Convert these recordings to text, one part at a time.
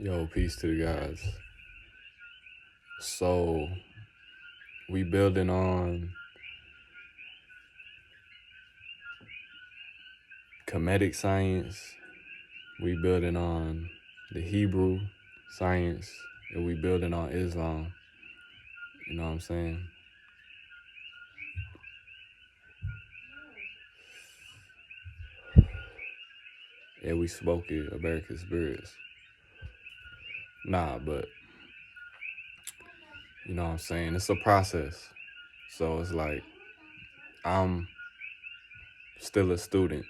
Yo, peace to the guys. So we building on Kemetic science. We building on the Hebrew science, and we building on Islam. You know what I'm saying? Yeah, we spoke it, American spirits. Nah, but you know what I'm saying? It's a process. So it's like I'm still a student,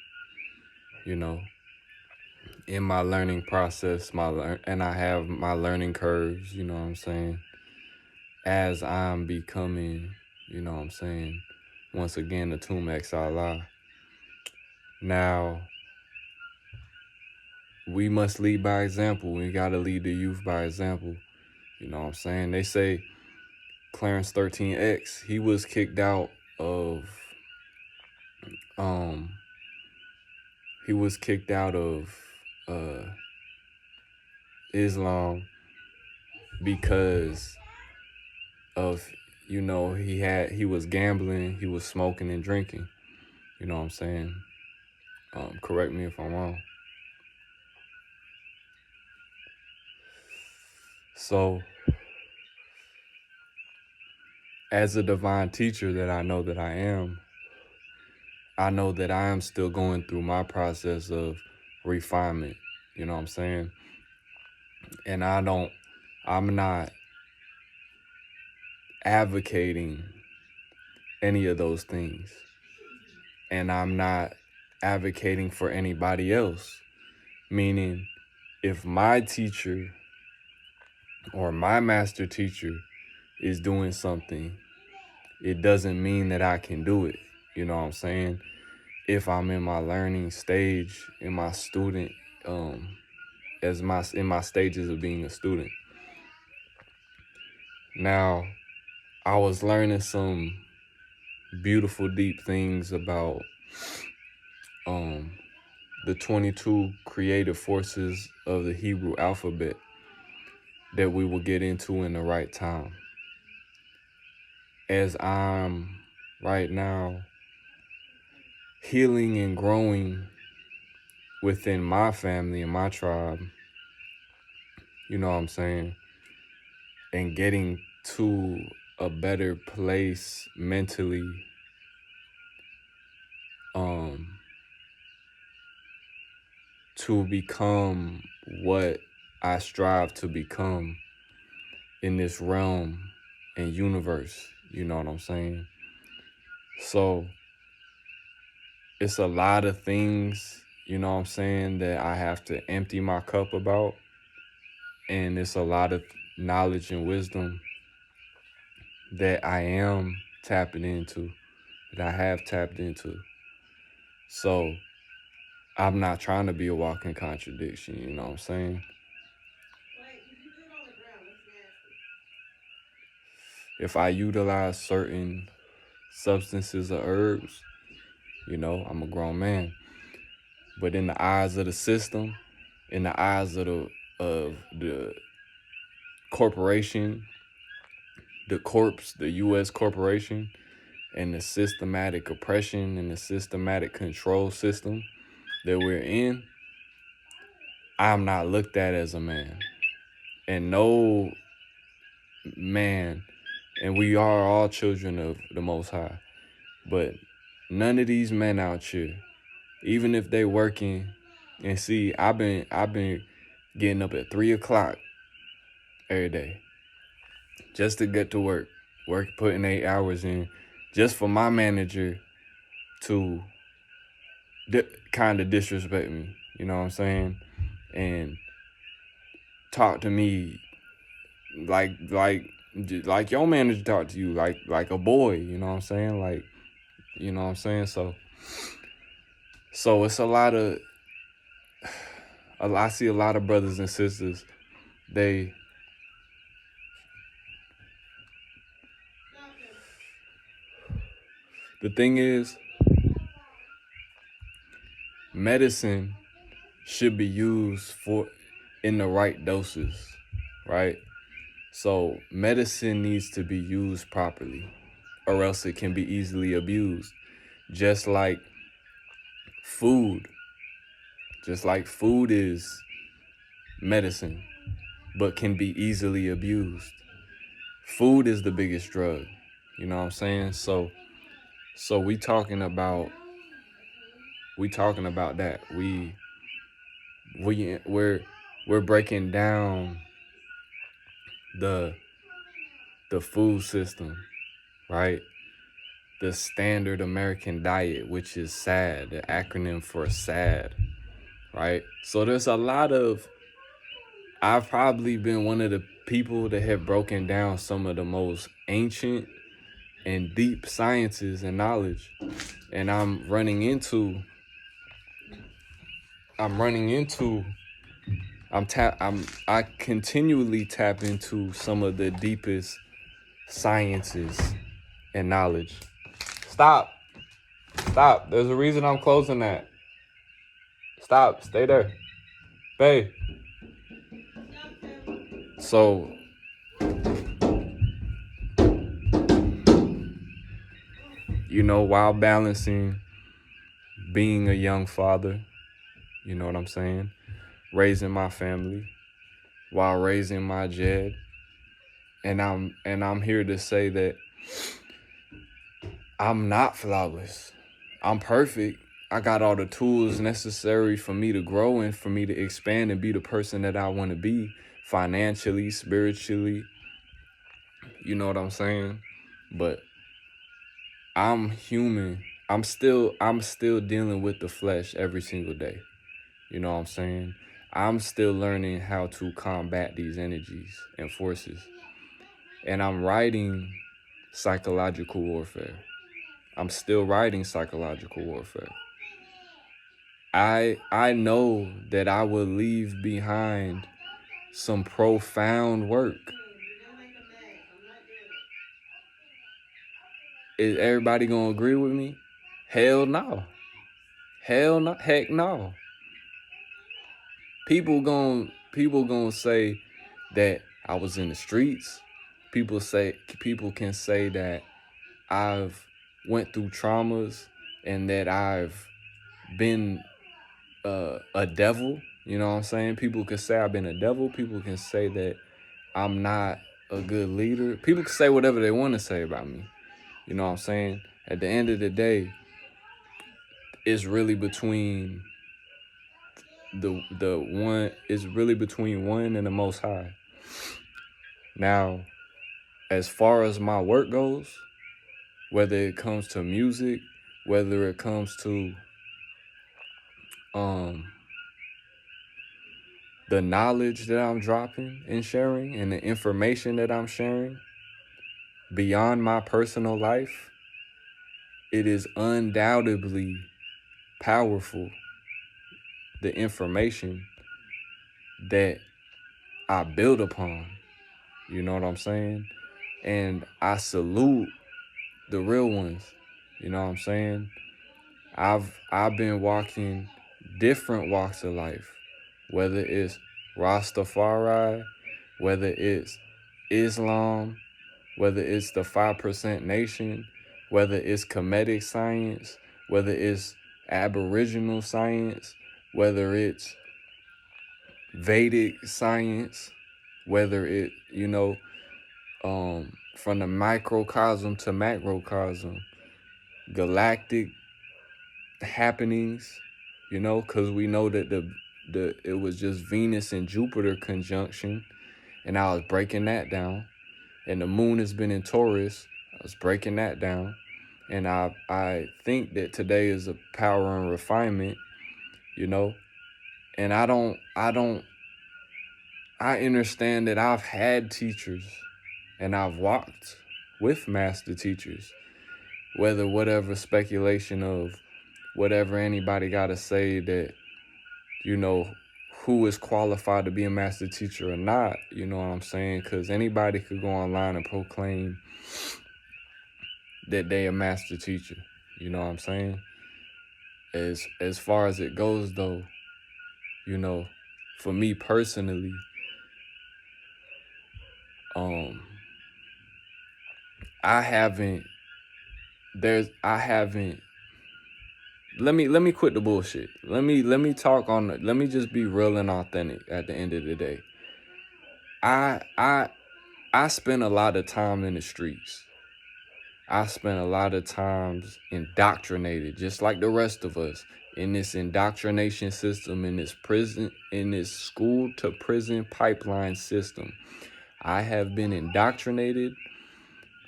you know, in my learning process, and I have my learning curves, you know what I'm saying? As I'm becoming, you know what I'm saying, once again, the Tumex Allah. Now, we must lead by example. We got to lead the youth by example. You know what I'm saying? They say Clarence 13X, he was kicked out of, he was kicked out of Islam because of, you know, he was gambling, he was smoking and drinking. You know what I'm saying? Correct me if I'm wrong. So, as a divine teacher that I know that I know that I am still going through my process of refinement. You know what I'm saying? And I'm not advocating any of those things. And I'm not advocating for anybody else. Meaning, if my teacher or my master teacher is doing something, it doesn't mean that I can do it. You know what I'm saying? If I'm in my learning stage, in my student, in my stages of being a student. Now, I was learning some beautiful, deep things about the 22 creative forces of the Hebrew alphabet that we will get into in the right time. As I'm right now healing and growing within my family and my tribe, you know what I'm saying, and getting to a better place mentally, to become what I strive to become in this realm and universe, you know what I'm saying? So it's a lot of things, you know what I'm saying, that I have to empty my cup about. And it's a lot of knowledge and wisdom that I am tapping into, that I have tapped into. So I'm not trying to be a walking contradiction, you know what I'm saying? If I utilize certain substances or herbs, you know, I'm a grown man. But in the eyes of the system, in the eyes of the corporation, the corpse, the U.S. corporation, and the systematic oppression and the systematic control system that we're in, I'm not looked at as a man. And no man, and we are all children of the Most High, but none of these men out here, even if they working, and see, I've been getting up at 3 o'clock every day just to get to work, putting 8 hours in, just for my manager to kind of disrespect me, you know what I'm saying, and talk to me like your manager talk to you, like a boy, you know what I'm saying, like, you know what I'm saying. So it's a lot of, I see a lot of brothers and sisters, the thing is, medicine should be used for, in the right doses, right? So medicine needs to be used properly, or else it can be easily abused. Just like food, just like food is medicine, but can be easily abused. Food is the biggest drug. You know what I'm saying? So we talking about that. We're breaking down the the food system, right? The standard American diet, which is SAD, the acronym for SAD, right? So there's a lot of, I've probably been one of the people that have broken down some of the most ancient and deep sciences and knowledge. And I continually tap into some of the deepest sciences and knowledge. Stop. There's a reason I'm closing that. Stop. Stay there. Babe. So, while balancing being a young father, you know what I'm saying? Raising my family while raising my Jed. And I'm here to say that I'm not flawless. I'm perfect. I got all the tools necessary for me to grow and for me to expand and be the person that I want to be financially, spiritually. You know what I'm saying? But I'm human. I'm still dealing with the flesh every single day. You know what I'm saying? I'm still learning how to combat these energies and forces. And I'm writing psychological warfare. I'm still writing psychological warfare. I know that I will leave behind some profound work. Is everybody gonna agree with me? Hell no. Hell no. Heck no. People gonna say that I was in the streets. People can say that I've went through traumas and that I've been a devil. You know what I'm saying? People can say I've been a devil. People can say that I'm not a good leader. People can say whatever they want to say about me. You know what I'm saying? At the end of the day, it's really between one and the Most High. Now, as far as my work goes, whether it comes to music, whether it comes to the knowledge that I'm dropping and sharing and the information that I'm sharing beyond my personal life, it is undoubtedly powerful, the information that I build upon. You know what I'm saying? And I salute the real ones. You know what I'm saying? I've been walking different walks of life, whether it's Rastafari, whether it's Islam, whether it's the 5% Nation, whether it's Kemetic science, whether it's Aboriginal science, whether it's Vedic science, whether it, from the microcosm to macrocosm, galactic happenings, because we know that it was just Venus and Jupiter conjunction, and I was breaking that down. And the moon has been in Taurus. I was breaking that down. And I think that today is a power and refinement, and I understand that I've had teachers and I've walked with master teachers, whatever speculation of whatever anybody got to say that, who is qualified to be a master teacher or not, you know what I'm saying? Because anybody could go online and proclaim that they a master teacher, you know what I'm saying? As far as it goes though, for me personally, I haven't let me quit the bullshit. Let me talk on let me just be real and authentic at the end of the day. I spend a lot of time in the streets. I spent a lot of times indoctrinated, just like the rest of us, in this indoctrination system, in this school to prison pipeline system. I have been indoctrinated.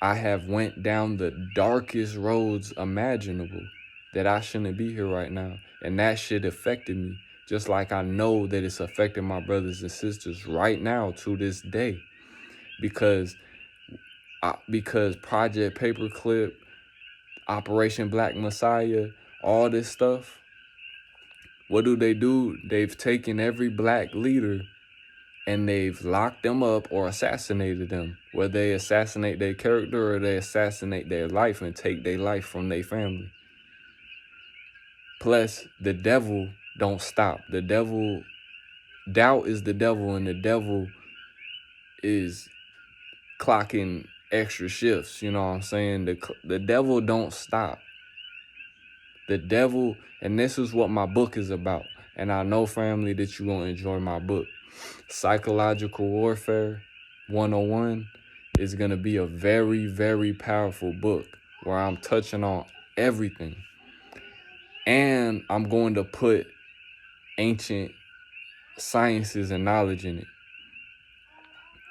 I have went down the darkest roads imaginable that I shouldn't be here right now. And that shit affected me, just like I know that it's affecting my brothers and sisters right now to this day. Because Project Paperclip, Operation Black Messiah, all this stuff, what do? They've taken every black leader and they've locked them up or assassinated them. Whether they assassinate their character or they assassinate their life and take their life from their family. Plus, the devil don't stop. The devil, doubt is the devil, and the devil is clocking extra shifts. You know what I'm saying? The devil don't stop. The devil, and this is what my book is about. And I know, family, that you're going to enjoy my book. Psychological Warfare 101 is going to be a very, very powerful book where I'm touching on everything. And I'm going to put ancient sciences and knowledge in it.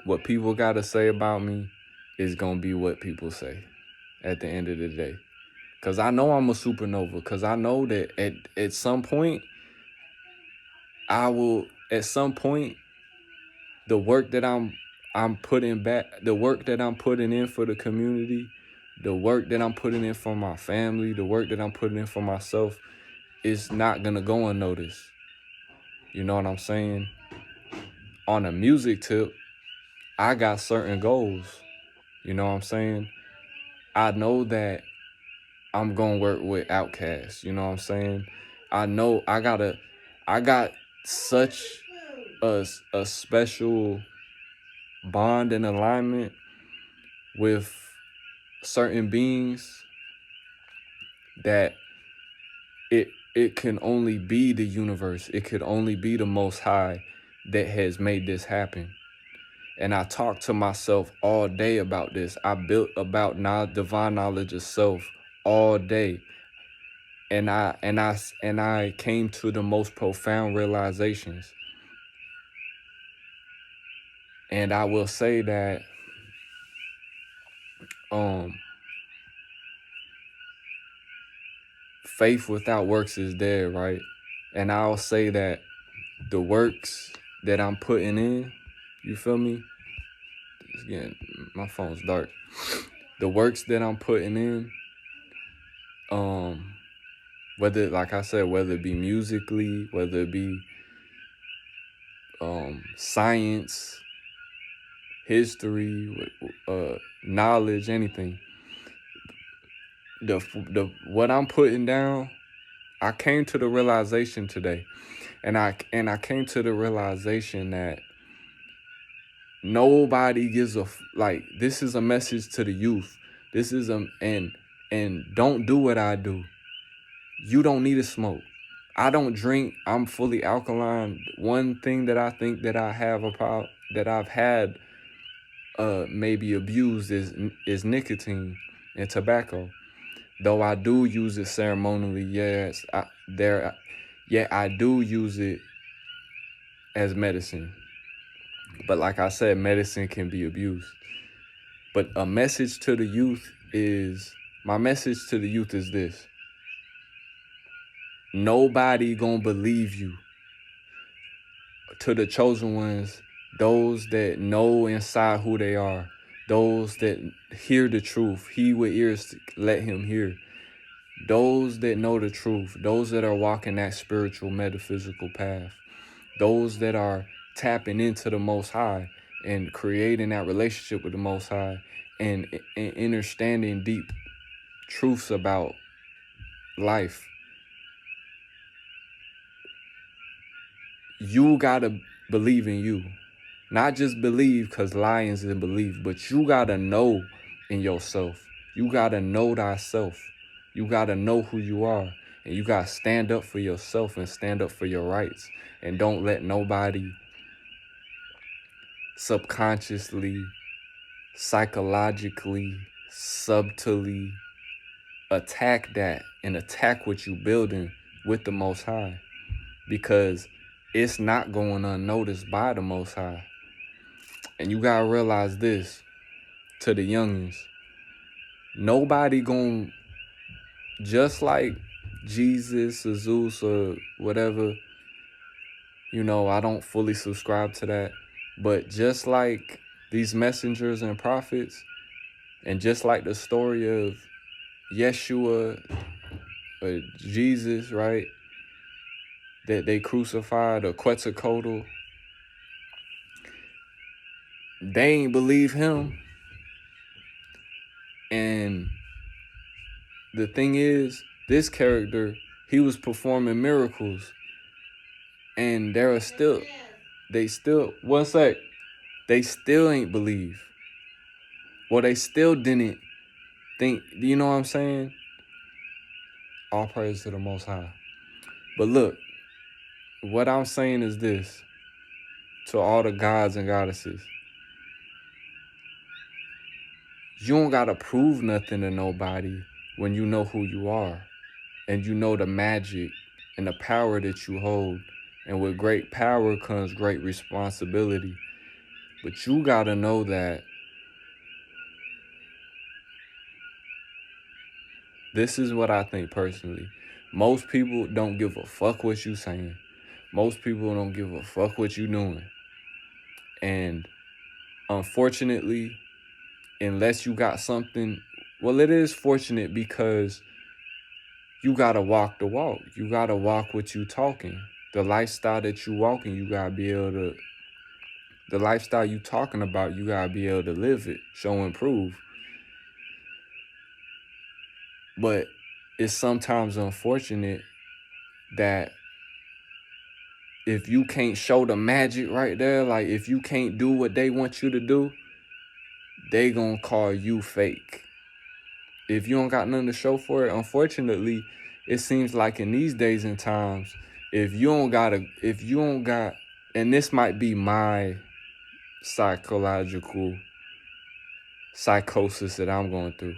What people got to say about me is going to be what people say at the end of the day. Because I know I'm a supernova. Because I know that at some point, the work that I'm putting back, the work that I'm putting in for the community, the work that I'm putting in for my family, the work that I'm putting in for myself is not going to go unnoticed. You know what I'm saying? On a music tip, I got certain goals. You know what I'm saying? I know that I'm going to work with Outkast. You know what I'm saying? I know I got such a special bond and alignment with certain beings that it can only be the universe. It could only be the Most High that has made this happen. And I talk to myself all day about this. I built about divine knowledge of self all day. And I came to the most profound realizations. And I will say that faith without works is dead, right? And I'll say that the works that I'm putting in, you feel me? Again, my phone's dark. The works that I'm putting in, whether, like I said, whether it be musically, whether it be science, history, knowledge, anything. What I'm putting down, I came to the realization today, and I came to the realization that nobody gives this is a message to the youth. This is and don't do what I do. You don't need to smoke. I don't drink. I'm fully alkaline. One thing that I think that I have that I've had maybe abused is nicotine and tobacco. Though I do use it ceremonially, yes, I do use it as medicine. But like I said, medicine can be abused. But my message to the youth is this. Nobody gonna believe you. To the chosen ones, those that know inside who they are, those that hear the truth, he with ears let him hear. Those that know the truth, those that are walking that spiritual metaphysical path, those that are tapping into the Most High and creating that relationship with the Most High and understanding deep truths about life. you gotta believe in you. Not just believe because lions and believe, but you gotta know in yourself. You gotta know thyself. You gotta know who you are. And you gotta stand up for yourself and stand up for your rights. And don't let nobody subconsciously, psychologically, subtly attack that and attack what you building with the Most High. Because it's not going unnoticed by the Most High. And you gotta realize this to the youngins. Nobody gon', just like Jesus or Zeus or whatever, I don't fully subscribe to that. But just like these messengers and prophets, and just like the story of Yeshua or Jesus, right, that they crucified, or Quetzalcoatl, they ain't believe him. And the thing is, this character, he was performing miracles. And there are still, they still ain't believe. Well, they still didn't think, you know what I'm saying? All praise to the Most High. But look, what I'm saying is this to all the gods and goddesses. You don't gotta prove nothing to nobody when you know who you are. And you know the magic and the power that you hold. And with great power comes great responsibility. But you gotta know that this is what I think personally. Most people don't give a fuck what you saying. Most people don't give a fuck what you doing. And unfortunately, unless you got something, well, it is fortunate because you gotta walk the walk. You gotta walk what you talking. The lifestyle that you walking, you gotta be able to, the lifestyle you talking about, you gotta be able to live it, show and prove. But it's sometimes unfortunate that if you can't show the magic right there, like if you can't do what they want you to do, they gonna call you fake. If you don't got nothing to show for it, unfortunately, it seems like in these days and times, if you don't got, and this might be my psychological psychosis that I'm going through,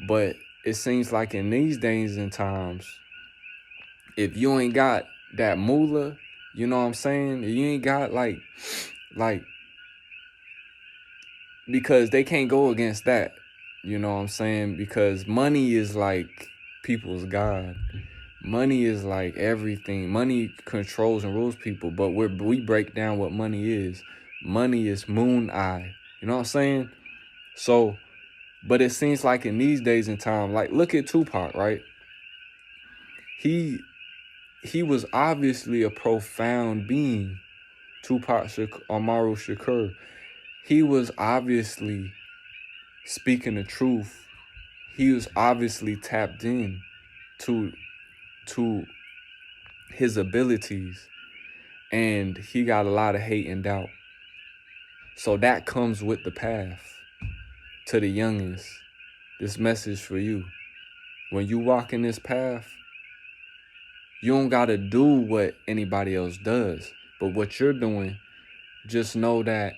but it seems like in these days and times, if you ain't got that moolah, you know what I'm saying? You ain't got like, because they can't go against that, you know what I'm saying? Because money is like people's God. Money is like everything. Money controls and rules people, but we break down what money is. Money is moon eye. You know what I'm saying? So, but it seems like in these days and time, like look at Tupac, right? He was obviously a profound being. Tupac Amaru Shakur. He was obviously speaking the truth. He was obviously tapped in to his abilities, and he got a lot of hate and doubt. So that comes with the path. To the youngest, this message for you. When you walk in this path, you don't gotta do what anybody else does. But what you're doing, just know that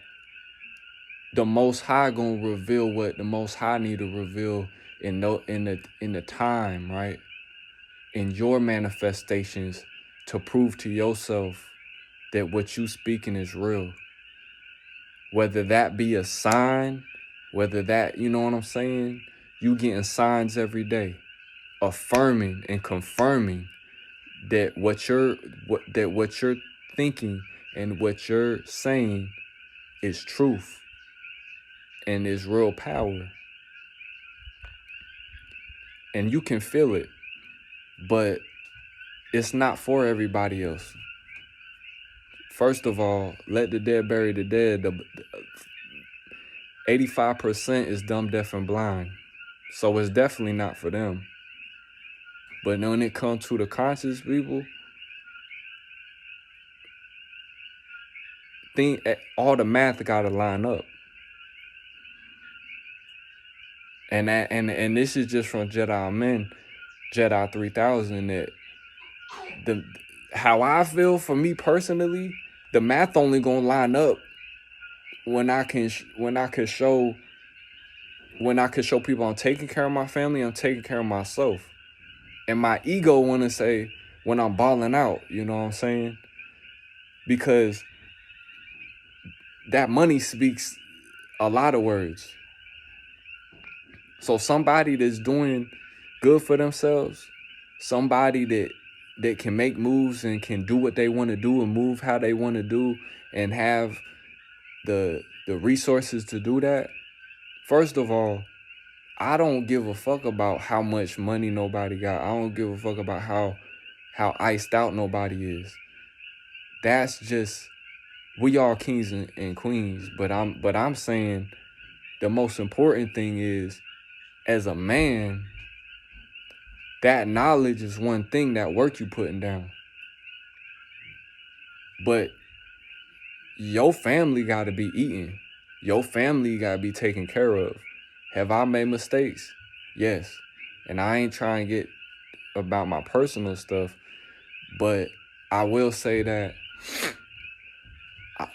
the Most High gonna reveal what the Most High need to reveal in the time, right? In your manifestations, to prove to yourself that what you speaking is real. Whether that be a sign, whether that, you know what I'm saying? You getting signs every day, affirming and confirming that what you're thinking and what you're saying is truth and is real power. And you can feel it, but it's not for everybody else. First of all, let the dead bury the dead. 85% is dumb, deaf, and blind. So it's definitely not for them. But when it comes to the conscious people, all the math gotta line up. And this is just from Jedi 3000, that how I feel for me personally, the math only gonna line up when I can show people I'm taking care of my family, I'm taking care of myself. And my ego wanna say when I'm balling out, you know what I'm saying? Because that money speaks a lot of words. So somebody that's doing good for themselves, somebody that can make moves and can do what they want to do and move how they want to do and have the resources to do that. First of all, I don't give a fuck about how much money nobody got. I don't give a fuck about how iced out nobody is. That's just, we all kings and queens. But I'm saying the most important thing is, as a man, that knowledge is one thing, that work you putting down. But your family got to be eating. Your family got to be taken care of. Have I made mistakes? Yes. And I ain't trying to get about my personal stuff, but I will say that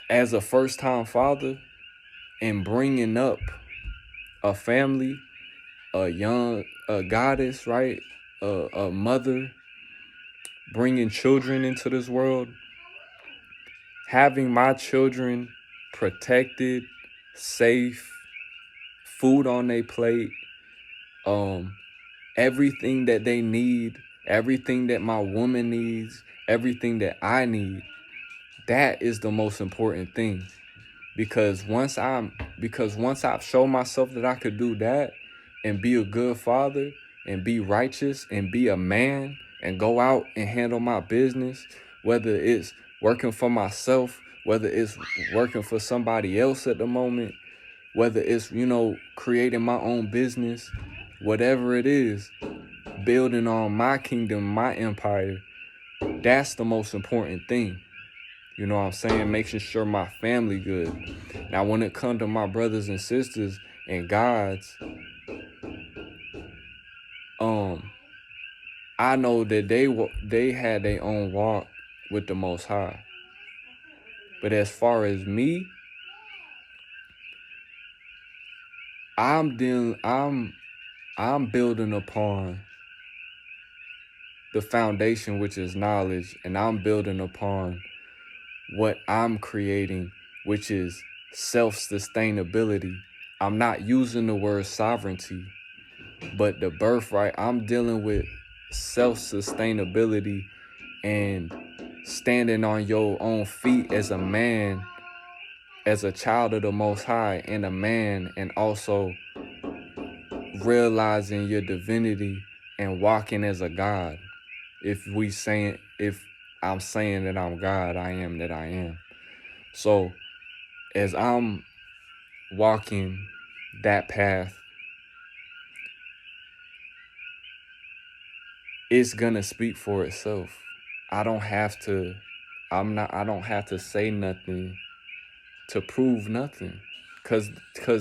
as a first-time father and bringing up a family, a goddess, right? A mother, bringing children into this world, having my children protected, safe, food on their plate, everything that they need, everything that my woman needs, everything that I need, that is the most important thing. Because once I've shown myself that I could do that and be a good father and be righteous and be a man and go out and handle my business, whether it's working for myself, whether it's working for somebody else at the moment, whether it's, creating my own business, whatever it is, building on my kingdom, my empire, that's the most important thing. You know what I'm saying? Making sure my family good. Now, when it comes to my brothers and sisters and gods, I know that they had their own walk with the Most High. But as far as me, I'm building upon the foundation, which is knowledge, and I'm building upon what I'm creating, which is self-sustainability. I'm not using the word sovereignty, but the birthright. I'm dealing with self-sustainability and standing on your own feet as a man, as a child of the Most High and a man, and also realizing your divinity and walking as a God. If I'm saying that I'm God, I am that I am. So as I'm walking that path, it's gonna speak for itself. I don't have to say nothing to prove nothing. Cause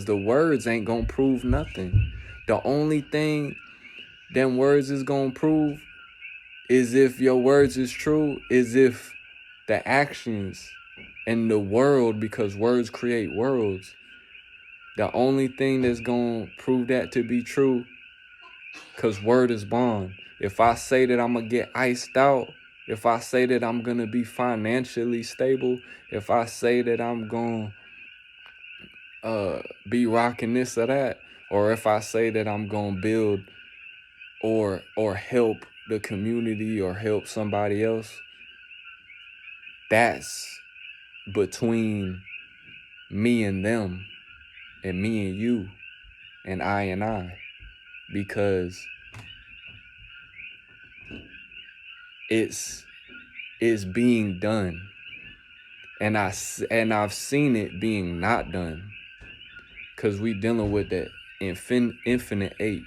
the words ain't gonna prove nothing. The only thing them words is gonna prove is if your words is true, is if the actions and the world, because words create worlds. The only thing that's gonna prove that to be true, cause word is bond. If I say that I'm gonna get iced out, if I say that I'm gonna be financially stable, if I say that I'm gonna be rocking this or that, or if I say that I'm gonna build or help the community or help somebody else, that's between me and them and me and you and I, because it's being done, and I've seen it being not done, because we dealing with that infinite 8,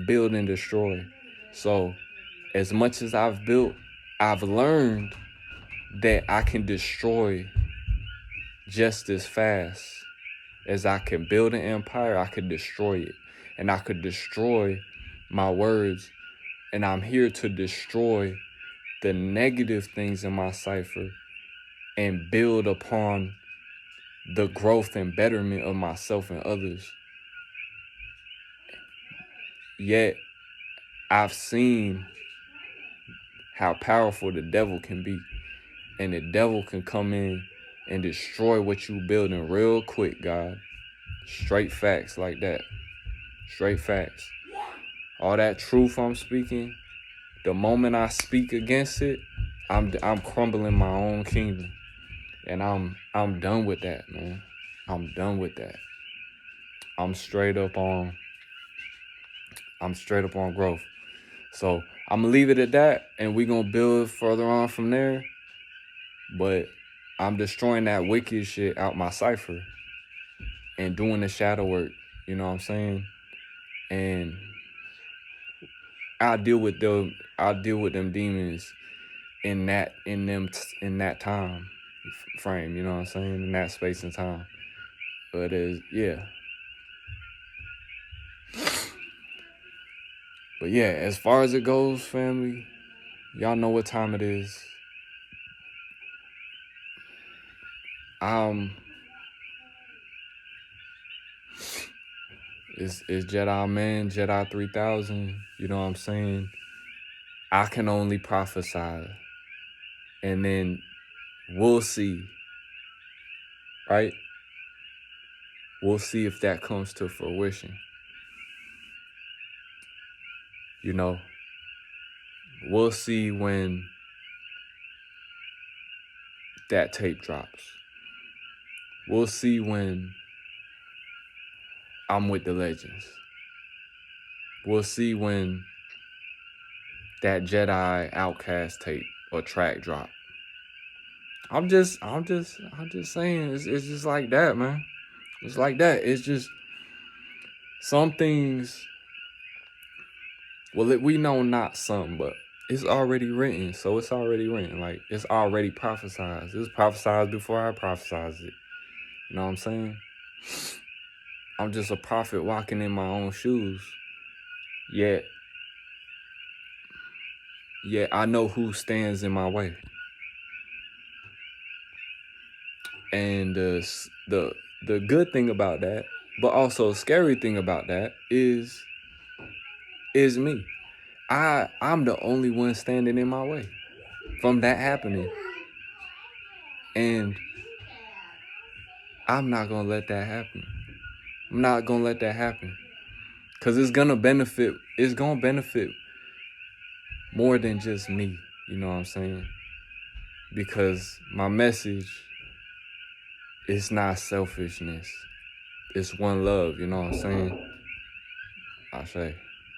build and destroy. So as much as I've built, I've learned that I can destroy just as fast as I can build an empire, I could destroy it. And I could destroy my words. And I'm here to destroy the negative things in my cipher and build upon the growth and betterment of myself and others. Yet, I've seen how powerful the devil can be. And the devil can come in and destroy what you building real quick, God. Straight facts like that. Straight facts. All that truth I'm speaking, the moment I speak against it, I'm crumbling my own kingdom. And I'm done with that, man. I'm done with that. I'm straight up on growth. So I'm gonna leave it at that, and we're gonna build further on from there. But I'm destroying that wicked shit out my cipher and doing the shadow work. You know what I'm saying? And I'll deal with them demons in that time frame. You know what I'm saying? In that space and time. But But yeah, as far as it goes, family, y'all know what time it is. It's Jedi Man, Jedi 3000. You know what I'm saying? I can only prophesy. And then we'll see. Right? We'll see if that comes to fruition. You know, we'll see when that tape drops. We'll see when I'm with the legends. We'll see when that Jedi Outcast tape or track drop. I'm just saying, it's just like that, man. It's like that. It's just some things. Well, we know not some, but it's already written. So it's already written. Like, it's already prophesized. It was prophesized before I prophesized it. You know what I'm saying? I'm just a prophet walking in my own shoes. Yet I know who stands in my way. And the good thing about that, but also a scary thing about that is me. I'm the only one standing in my way from that happening. And I'm not going to let that happen. I'm not going to let that happen. Because it's going to benefit more than just me. You know what I'm saying? Because my message is not selfishness. It's one love. You know what I'm saying? I say.